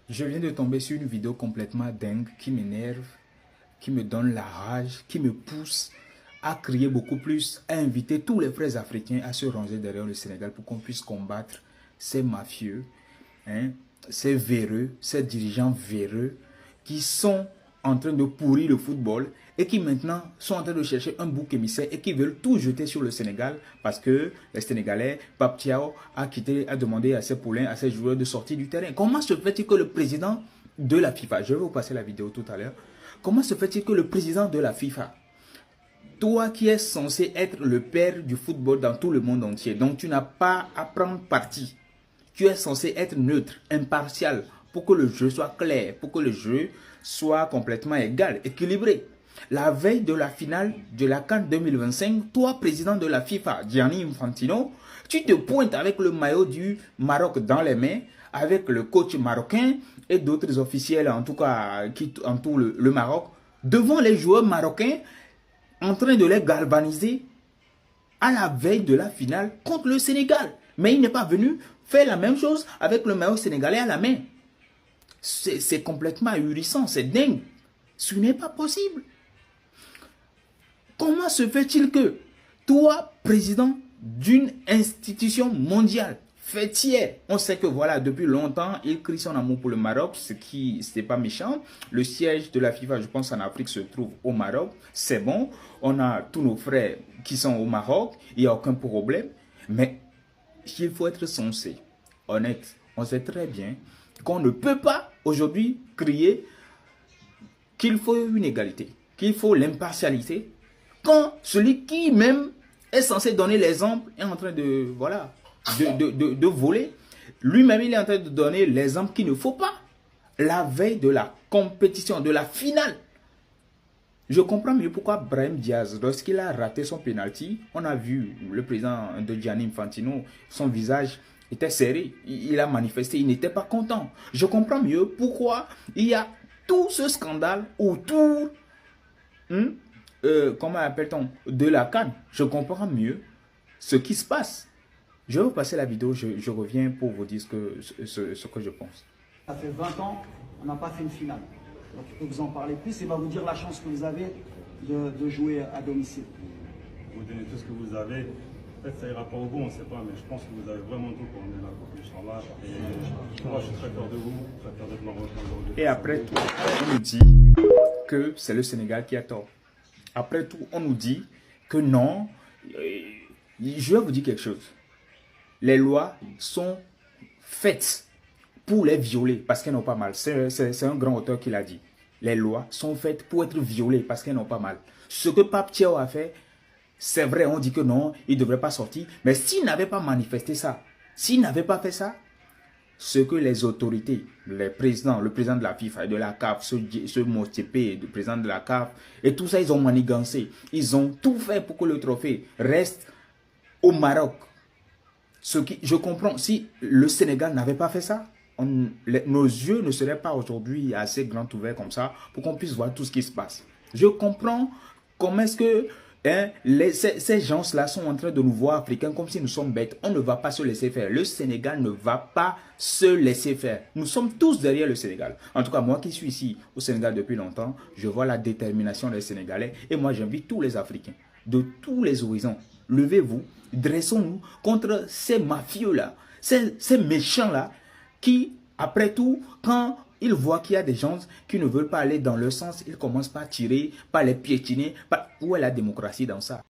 Je viens de tomber sur une vidéo complètement dingue qui m'énerve, qui me donne la rage, qui me pousse à crier beaucoup plus, à inviter tous les frères africains à se ranger derrière le Sénégal pour qu'on puisse combattre ces mafieux, hein, ces véreux, ces dirigeants véreux qui sont en train de pourrir le football et qui maintenant sont en train de chercher un bouc émissaire et qui veulent tout jeter sur le Sénégal parce que les Sénégalais, Pape Thiaw a demandé à ses poulains, à ses joueurs de sortir du terrain. Comment se fait-il que le président de la FIFA, je vais vous passer la vidéo tout à l'heure, comment se fait-il que le président de la FIFA, toi qui es censé être le père du football dans tout le monde entier, donc tu n'as pas à prendre parti, tu es censé être neutre, impartial, pour que le jeu soit clair, pour que le jeu soit complètement égal, équilibré. La veille de la finale de la CAN 2025, toi, président de la FIFA, Gianni Infantino, tu te pointes avec le maillot du Maroc dans les mains, avec le coach marocain et d'autres officiels, en tout cas, qui entourent le Maroc, devant les joueurs marocains, en train de les galvaniser à la veille de la finale contre le Sénégal. Mais il n'est pas venu faire la même chose avec le maillot sénégalais à la main. C'est complètement ahurissant, c'est dingue. Ce n'est pas possible. Comment se fait-il que toi, président d'une institution mondiale, fêtière, on sait que voilà, depuis longtemps, il crie son amour pour le Maroc, ce qui, c'est pas méchant. Le siège de la FIFA, je pense, en Afrique se trouve au Maroc. C'est bon, on a tous nos frères qui sont au Maroc, il n'y a aucun problème. Mais il faut être sensé, honnête. On sait très bien qu'on ne peut pas aujourd'hui crier qu'il faut une égalité, qu'il faut l'impartialité, quand celui qui même est censé donner l'exemple est en train de, voilà, de voler. Lui-même, il est en train de donner l'exemple qu'il ne faut pas. La veille de la compétition, de la finale. Je comprends mieux pourquoi Brahim Diaz, lorsqu'il a raté son penalty, on a vu le président de Gianni Infantino, son visage était serré. Il a manifesté, il n'était pas content. Je comprends mieux pourquoi il y a tout ce scandale autour, comment appelle-t-on, de la CAN. Je comprends mieux ce qui se passe. Je vais vous passer la vidéo, je reviens pour vous dire ce que je pense. Ça fait 20 ans, on n'a pas fait une finale. Donc je peux vous en parler plus et va vous dire la chance que vous avez de jouer à domicile. Vous donnez tout ce que vous avez. Peut-être ça ira pas au bout, on ne sait pas, mais je pense que vous avez vraiment tout pour emmener la coupe, Inch'Allah. Et moi, je suis très fier de vous, très fier d'être Marocain aujourd'hui. Et après tout, on nous dit que c'est le Sénégal qui a tort. Après tout, on nous dit que non. Je vais vous dire quelque chose. Les lois sont faites pour les violer parce qu'elles n'ont pas mal. C'est un grand auteur qui l'a dit. Les lois sont faites pour être violées parce qu'elles n'ont pas mal. Ce que Pape Thiaw a fait, c'est vrai, on dit que non, il ne devrait pas sortir. Mais s'il n'avait pas manifesté ça, s'il n'avait pas fait ça, ce que les autorités, les présidents, le président de la FIFA et de la CAF, ce Motsepe, le président de la CAF, et tout ça, ils ont manigancé. Ils ont tout fait pour que le trophée reste au Maroc. Je comprends, si le Sénégal n'avait pas fait ça, nos yeux ne seraient pas aujourd'hui assez grands ouverts comme ça pour qu'on puisse voir tout ce qui se passe. Je comprends comment est-ce que ces gens-là sont en train de nous voir africains comme si nous sommes bêtes. On ne va pas se laisser faire. Le Sénégal ne va pas se laisser faire. Nous sommes tous derrière le Sénégal. En tout cas, moi qui suis ici au Sénégal depuis longtemps, je vois la détermination des Sénégalais. Et moi, j'invite tous les Africains de tous les horizons. Levez-vous, dressons-nous contre ces mafieux-là, ces méchants-là qui, après tout, quand ils voient qu'il y a des gens qui ne veulent pas aller dans leur sens, ils commencent par tirer, par les piétiner. Où est la démocratie dans ça?